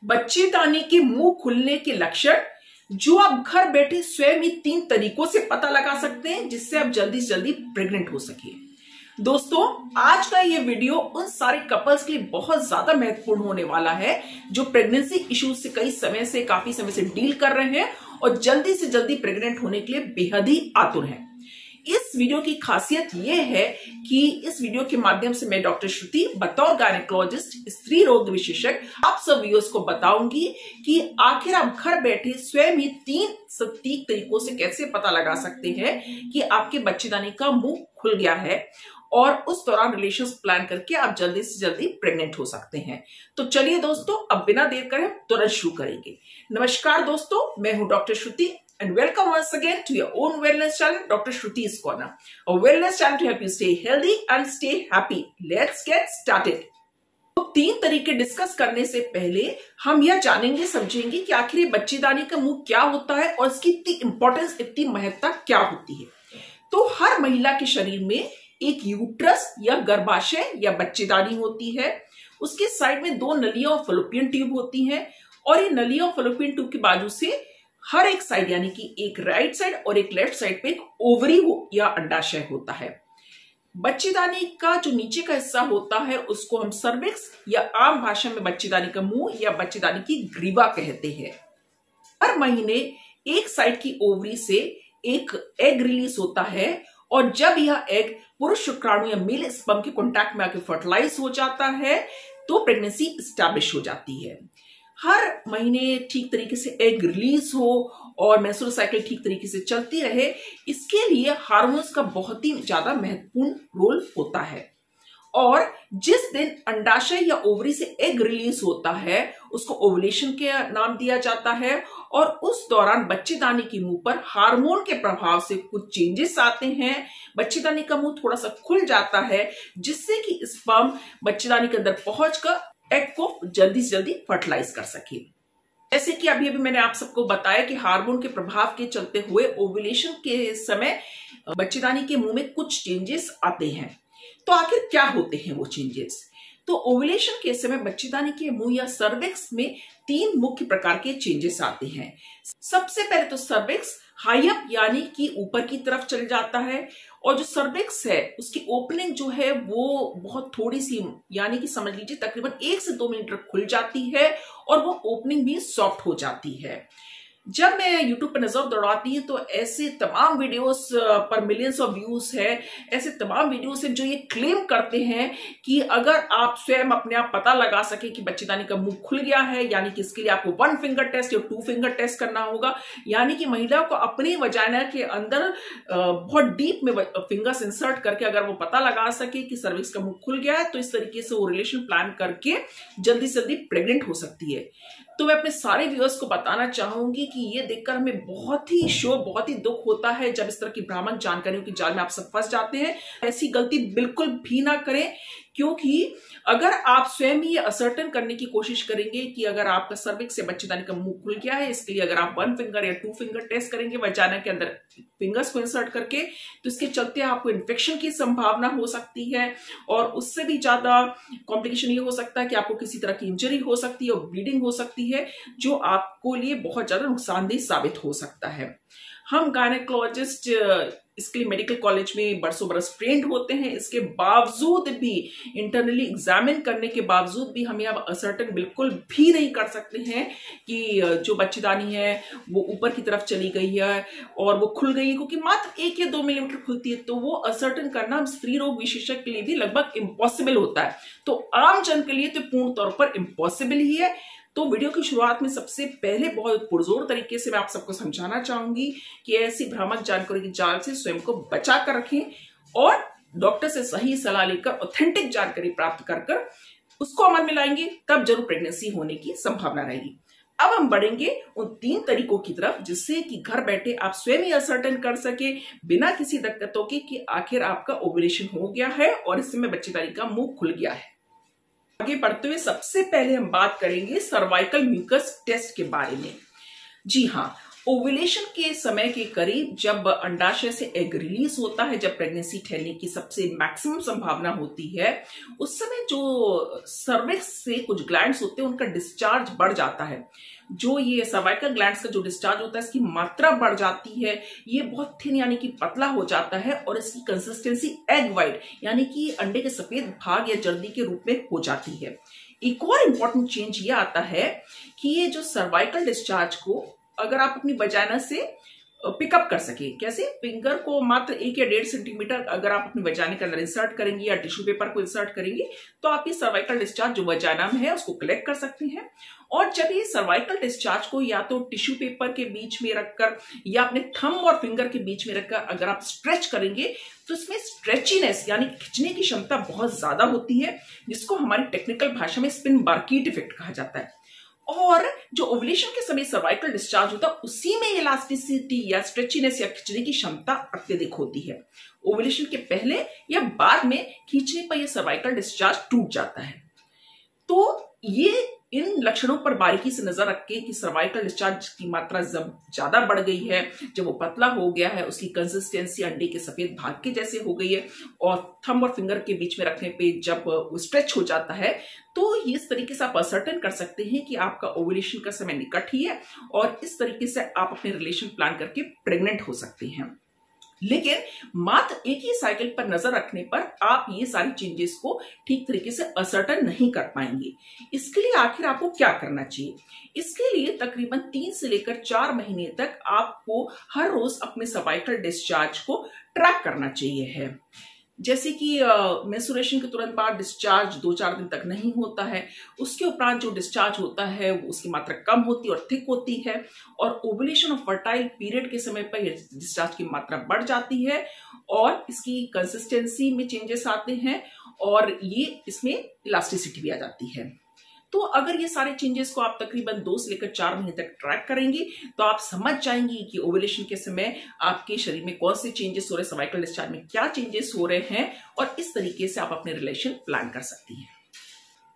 बच्चेदानी के मुंह खुलने के लक्षण जो आप घर बैठे स्वयं ही 3 तरीकों से पता लगा सकते हैं जिससे आप जल्दी से जल्दी प्रेग्नेंट हो सके। दोस्तों, आज का ये वीडियो उन सारे कपल्स के लिए बहुत ज्यादा महत्वपूर्ण होने वाला है जो प्रेगनेंसी इश्यूज से काफी समय से डील कर रहे हैं और जल्दी से जल्दी प्रेग्नेंट होने के लिए बेहद ही आतुर हैं। इस वीडियो की खासियत यह है कि इस वीडियो के माध्यम से मैं डॉक्टर श्रुति बतौर गायनेकोलॉजिस्ट, स्त्री रोग विशेषज्ञ आप सब व्यूअर्स को बताऊंगी कि आखिर आप घर बैठे स्वयं ही 3 सटीक तरीकों से कैसे पता लगा सकते हैं कि आपके बच्चेदानी का मुंह खुल गया है और उस दौरान रिलेशंस प्लान करके आप जल्दी से जल्दी प्रेग्नेंट हो सकते हैं। तो चलिए दोस्तों, अब बिना देर करे तुरंत शुरू करेंगे। नमस्कार दोस्तों, मैं हूं doctor Shruti and welcome once again to your own wellness channel, Dr. Shruti's Corner, a wellness channel to help you stay healthy and stay happy. Let's get started. तो 3 तरीके डिस्कस करने से पहले हम यह जानेंगे समझेंगे कि आखिर ये बच्चेदानी का मुंह क्या होता है और इसकी इतनी इंपॉर्टेंस, इतनी महत्ता क्या होती है। तो हर महिला के शरीर में एक यूट्रस या गर्भाशय या बच्चेदानी होती है। उसके साइड में 2 नलियां और फलोपियन ट्यूब होती हैं और ये नलियां और फलोपियन ट्यूब के बाजू से हर एक साइड यानी कि एक राइट साइड और एक लेफ्ट साइड पे एक ओवरी या अंडाशय होता है। बच्चेदानी का जो नीचे का हिस्सा होता है उसको हम सर्विक्स या आम भाषा में बच्चेदानी का मुंह या बच्चेदानी की ग्रीवा कहते हैं। हर महीने एक साइड की ओवरी से एक एग रिलीज होता है और जब यह एग पुरुष शुक्राणु या मेल स्पर्म के कॉन्टैक्ट में आकर फर्टिलाइज हो जाता है तो प्रेगनेंसी एस्टैब्लिश हो जाती है। हर महीने ठीक तरीके से एग रिलीज हो और मेंस्ट्रुअल साइकिल ठीक तरीके से चलती रहे, इसके लिए हार्मोन्स का बहुत ही ज्यादा महत्वपूर्ण रोल होता है। और जिस दिन अंडाशय या ओवरी से एग रिलीज होता है उसको ओवुलेशन के नाम दिया जाता है और उस दौरान बच्चेदानी के मुंह पर हार्मोन के प्रभाव से कुछ चेंजेस आते हैं। बच्चेदानी का मुंह थोड़ा सा खुल जाता है जिससे कि स्पर्म बच्चेदानी के अंदर पहुंचकर एग को जल्दी से जल्दी फर्टिलाइज कर सके। जैसे कि अभी मैंने आप सबको बताया कि हार्मोन के प्रभाव के चलते हुए ओवुलेशन के समय बच्चेदानी के मुंह में कुछ चेंजेस आते हैं। तो आखिर क्या होते हैं वो चेंजेस? तो ओवुलेशन के समय बच्चेदानी के मुंह या सर्विक्स में 3 मुख्य प्रकार के चेंजेस आते हैं। सबसे पहले तो सर्विक्स हाई अप यानी कि ऊपर की तरफ चल जाता है और जो सर्विक्स है उसकी ओपनिंग जो है वो बहुत थोड़ी सी यानी कि समझ लीजिए तकरीबन 1 से 2 मिलीमीटर खुल जाती है और वो ओपनिंग भी सॉफ्ट हो जाती है। जब मैं YouTube पर नजर दौड़ाती हूँ तो ऐसे तमाम वीडियोस पर मिलियंस ऑफ व्यूज है, ऐसे तमाम वीडियोस हैं जो ये क्लेम करते हैं कि अगर आप स्वयं अपने आप पता लगा सके कि बच्चेदानी का मुंह खुल गया है, यानी कि इसके लिए आपको 1 फिंगर टेस्ट या 2 फिंगर टेस्ट करना होगा, यानी कि महिलाओं को अपने वजाइना के अंदर बहुत डीप में फिंगर्स इंसर्ट करके अगर वो पता लगा सके कि सर्विक्स का मुंह खुल गया है तो इस तरीके से वो रिलेशन प्लान करके जल्दी से जल्दी प्रेग्नेंट हो सकती है। तो मैं अपने सारे व्यूअर्स को बताना चाहूंगी कि ये देखकर हमें बहुत ही दुख होता है जब इस तरह की भ्रामक जानकारियों की जाल में आप सब फंस जाते हैं। ऐसी गलती बिल्कुल भी ना करें, क्योंकि अगर आप स्वयं ही असर्टेन करने की कोशिश करेंगे कि अगर आपका सर्विक्स से बच्चेदानी का मुंह खुल गया है, इसके लिए अगर आप 1 फिंगर या 2 फिंगर टेस्ट करेंगे वजाइना के अंदर फिंगर्स को इंसर्ट करके, तो इसके चलते आपको इन्फेक्शन की संभावना हो सकती है और उससे भी ज्यादा कॉम्प्लिकेशन ये हो सकता है कि आपको किसी तरह की इंजरी हो सकती है और ब्लीडिंग हो सकती है जो आपको लिए बहुत ज्यादा नुकसानदेह साबित हो सकता है। हम गायनेकोलॉजिस्ट इसके लिए मेडिकल कॉलेज में बरसों बरस ट्रेंड होते हैं, इसके बावजूद भी इंटरनली एग्जामिन करने के बावजूद भी हम अब असर्टेन बिल्कुल भी नहीं कर सकते हैं कि जो बच्चेदानी है वो ऊपर की तरफ चली गई है और वो खुल गई है, क्योंकि मात्र 1 या 2 मिलीमीटर खुलती है। तो वो असर्टेन करना हम स्त्री रोग विशेषज्ञ के लिए भी लगभग इम्पॉसिबल होता है, तो आम जन के लिए तो पूर्ण तौर पर इम्पॉसिबल ही है। तो वीडियो की शुरुआत में सबसे पहले बहुत पुरजोर तरीके से मैं आप सबको समझाना चाहूंगी कि ऐसी भ्रामक जानकारी की जाल से स्वयं को बचा कर रखें और डॉक्टर से सही सलाह लेकर ऑथेंटिक जानकारी प्राप्त कर उसको अमल में लाएंगे, तब जरूर प्रेगनेंसी होने की संभावना रहेगी। अब हम बढ़ेंगे उन 3 तरीकों की तरफ जिससे कि घर बैठे आप स्वयं ही असर्टेन कर सके बिना किसी दिक्कतों के कि आखिर आपका ओवुलेशन हो गया है और इस समय बच्चेदानी का मुंह खुल गया है। आगे बढ़ते हुए सबसे पहले हम बात करेंगे सर्वाइकल म्यूकस टेस्ट के बारे में। जी हाँ, ओव्यूलेशन के समय के करीब जब अंडाशय से एग रिलीज होता है, जब प्रेगनेंसी ठहरने की सबसे मैक्सिमम संभावना होती है, उस समय जो सर्विक्स से कुछ ग्लैंड्स होते हैं उनका डिस्चार्ज बढ़ जाता है। जो ये सर्वाइकल ग्लैंड्स का जो डिस्चार्ज होता है इसकी मात्रा बढ़ जाती है, ये बहुत थिन यानी कि पतला हो जाता है और इसकी कंसिस्टेंसी एग वाइट यानी कि अंडे के सफेद भाग या जर्दी के रूप में हो जाती है। एक और इंपॉर्टेंट चेंज ये आता है कि ये जो सर्वाइकल डिस्चार्ज को अगर आप अपनी वजाइना से पिकअप कर सके, कैसे? फिंगर को मात्र 1 या 1.5 सेंटीमीटर अगर आप अपनी वजाइना के अंदर इंसर्ट करेंगे या टिश्यू पेपर को इंसर्ट करेंगे तो आप ये सर्वाइकल डिस्चार्ज जो वजाइना में है उसको कलेक्ट कर सकते हैं। और जब ये सर्वाइकल डिस्चार्ज को या तो टिश्यू पेपर के बीच में रखकर या अपने थंब और फिंगर के बीच में रखकर अगर आप स्ट्रेच करेंगे तो इसमें स्ट्रेचीनेस यानी खींचने की क्षमता बहुत ज्यादा होती है, जिसको हमारी टेक्निकल भाषा में स्पिन बार्कीट इफेक्ट कहा जाता है। और जो ओव्यूलेशन के समय सर्वाइकल डिस्चार्ज होता है उसी में इलास्टिसिटी या स्ट्रेचीनेस या खींचने की क्षमता अत्यधिक होती है। ओव्यूलेशन के पहले या बाद में खींचने पर यह सर्वाइकल डिस्चार्ज टूट जाता है। तो ये इन लक्षणों पर बारीकी से नजर रखें कि सर्वाइकल डिस्चार्ज की मात्रा जब ज्यादा बढ़ गई है, जब वो पतला हो गया है, उसकी कंसिस्टेंसी अंडे के सफेद भाग के जैसे हो गई है और थंब और फिंगर के बीच में रखने पे जब वो स्ट्रेच हो जाता है, तो इस तरीके से आप असर्टेन कर सकते हैं कि आपका ओव्यूलेशन का समय निकट ही है और इस तरीके से आप अपने रिलेशन प्लान करके प्रेग्नेंट हो सकते हैं। लेकिन मात्र एक ही साइकिल पर नजर रखने पर आप ये सारी चेंजेस को ठीक तरीके से असर्टन नहीं कर पाएंगे। इसके लिए आखिर आपको क्या करना चाहिए? इसके लिए तकरीबन 3 से लेकर 4 महीने तक आपको हर रोज अपने सर्वाइकल डिस्चार्ज को ट्रैक करना चाहिए है। जैसे कि मेंस्ट्रुएशन के तुरंत बाद डिस्चार्ज 2-4 दिन तक नहीं होता है, उसके उपरांत जो डिस्चार्ज होता है वो उसकी मात्रा कम होती है और थिक होती है, और ओव्यूलेशन और फर्टाइल पीरियड के समय पर डिस्चार्ज की मात्रा बढ़ जाती है और इसकी कंसिस्टेंसी में चेंजेस आते हैं और ये इसमें इलास्टिसिटी भी आ जाती है। तो अगर ये सारे चेंजेस को आप तकरीबन 2 से लेकर 4 महीने तक ट्रैक करेंगे तो आप समझ जाएंगे कि ओव्यूलेशन के समय आपके शरीर में कौन से चेंजेस हो रहे हैं, सर्वाइकल डिस्चार्ज में क्या चेंजेस हो रहे हैं, और इस तरीके से आप अपने रिलेशन प्लान कर सकती हैं।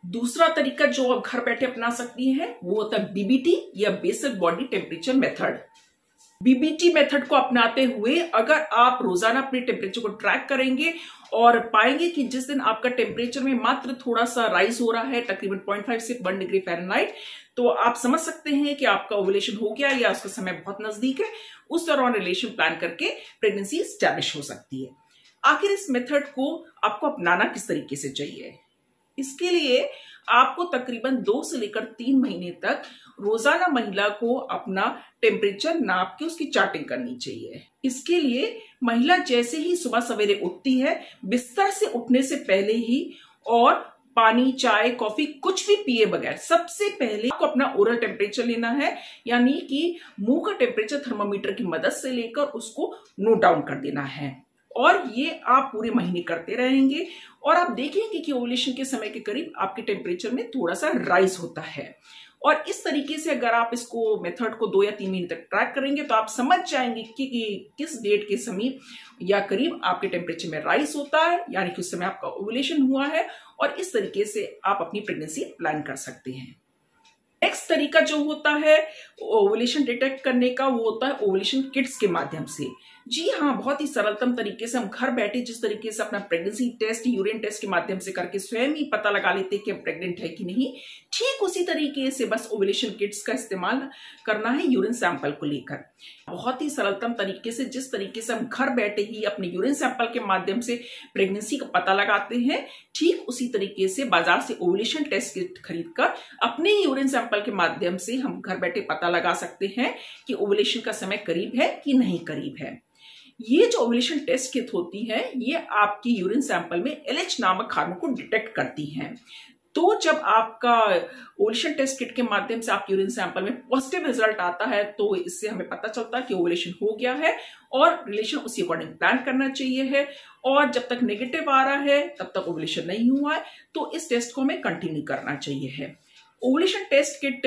दूसरा तरीका जो आप घर बैठे अपना सकती हैं वो होता है बीबीटी या basic body temperature method. BBT method को अपनाते हुए अगर आप रोजाना अपने टेम्परेचर को ट्रैक करेंगे और पाएंगे कि जिस दिन आपका टेम्परेचर में मात्र थोड़ा सा राइज हो रहा है तकरीबन 0.5 से 1 डिग्री फ़ारेनहाइट, तो आप समझ सकते हैं कि आपका ओव्यूलेशन हो गया या उसका समय बहुत नजदीक है। उस दौरान रिलेशन प्लान करके प्रेगनेंसी एस्टैब्लिश हो सकती है। आखिर इस मेथड को आपको अपनाना किस तरीके से चाहिए? इसके लिए आपको तकरीबन 2 से लेकर 3 महीने तक रोजाना महिला को अपना टेम्परेचर नाप के उसकी चार्टिंग करनी चाहिए। इसके लिए महिला जैसे ही सुबह सवेरे उठती है, बिस्तर से उठने से पहले ही और पानी, चाय, कॉफी कुछ भी पिए बगैर सबसे पहले आपको अपना ओरल टेम्परेचर लेना है, यानी कि मुंह का टेम्परेचर थर्मामीटर की मदद से लेकर उसको नोट डाउन कर देना है। और ये आप पूरे महीने करते रहेंगे और आप देखेंगे कि ओव्यूलेशन के समय के करीब आपके टेम्परेचर में थोड़ा सा राइज होता है। और इस तरीके से अगर आप इसको मेथड को 2 या 3 महीने तक ट्रैक करेंगे तो आप समझ जाएंगे कि किस डेट के समीप या करीब आपके टेम्परेचर में राइज होता है, यानी कि उस समय आपका ओव्यूलेशन हुआ है, और इस तरीके से आप अपनी प्रेगनेंसी प्लान कर सकते हैं। नेक्स्ट तरीका जो होता है ओव्यूलेशन डिटेक्ट करने का वो होता है ओव्यूलेशन किट्स के माध्यम से। जी हाँ, बहुत ही सरलतम तरीके से हम घर बैठे जिस तरीके से अपना प्रेगनेंसी टेस्ट, यूरिन टेस्ट के माध्यम से करके स्वयं ही पता लगा लेते हैं कि हम प्रेग्नेंट है कि नहीं, ठीक उसी तरीके से बस ओव्यूलेशन किट्स का इस्तेमाल करना है यूरिन सैंपल को लेकर। बहुत ही सरलतम तरीके से जिस तरीके से हम घर बैठे ही अपने यूरिन सैंपल के माध्यम से प्रेगनेंसी का पता लगाते हैं, ठीक उसी तरीके से बाजार से ओव्यूलेशन टेस्ट किट खरीदकर अपने यूरिन सैंपल के माध्यम से हम घर बैठे पता लगा सकते हैं कि ओव्यूलेशन का समय करीब है कि नहीं करीब है। ये जो ओव्यूलेशन टेस्ट किट होती है ये आपकी यूरिन सैंपल में LH नामक हार्मोन को डिटेक्ट करती हैं। तो जब आपका ओव्यूलेशन टेस्ट किट के माध्यम से आपके यूरिन सैंपल में पॉजिटिव रिजल्ट आता है तो इससे हमें पता चलता है कि ओव्यूलेशन हो गया है और रिलेशन उसी अकॉर्डिंग प्लान करना चाहिए है। और जब तक नेगेटिव आ रहा है तब तक ओव्यूलेशन नहीं हुआ है तो इस टेस्ट को हमें कंटिन्यू करना चाहिए है। ओव्यूलेशन टेस्ट किट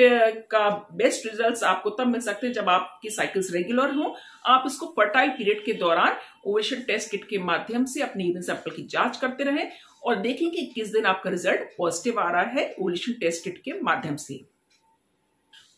का बेस्ट रिजल्ट्स आपको तब मिल सकते हैं जब आपकी साइकिल्स रेगुलर हो। आप इसको फर्टाइल पीरियड के दौरान ओव्यूलेशन टेस्ट किट के माध्यम से अपने यूरिन सैंपल की जांच करते रहें और देखें कि किस दिन आपका रिजल्ट पॉजिटिव आ रहा है ओव्यूलेशन टेस्ट किट के माध्यम से।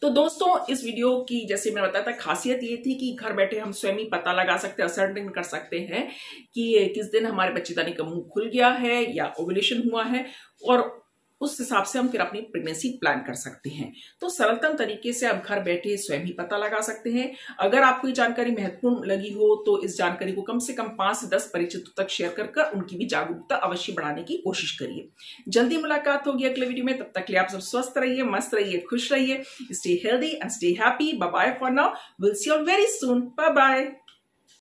तो दोस्तों इस वीडियो की जैसे मैंने बताया था खासियत ये थी कि घर बैठे हम स्वयं ही पता लगा सकते हैं, असर्टेन कर सकते हैं कि किस दिन हमारे बच्चेदानी का मुंह खुल गया है या ओव्यूलेशन हुआ है, और उस हिसाब से हम फिर अपनी प्रेगनेंसी प्लान कर सकते हैं। तो सरलतम तरीके से आप घर बैठे स्वयं ही पता लगा सकते हैं। अगर आपको ये जानकारी महत्वपूर्ण लगी हो तो इस जानकारी को कम से कम 5 से 10 परिचितों तक शेयर कर उनकी भी जागरूकता अवश्य बढ़ाने की कोशिश करिए। जल्दी मुलाकात होगी अगले वीडियो में, तब तक के लिए आप सब स्वस्थ रहिए, मस्त रहिए, खुश रहिए। Stay healthy and stay happy. Bye bye for now, will see you very soon. Bye bye.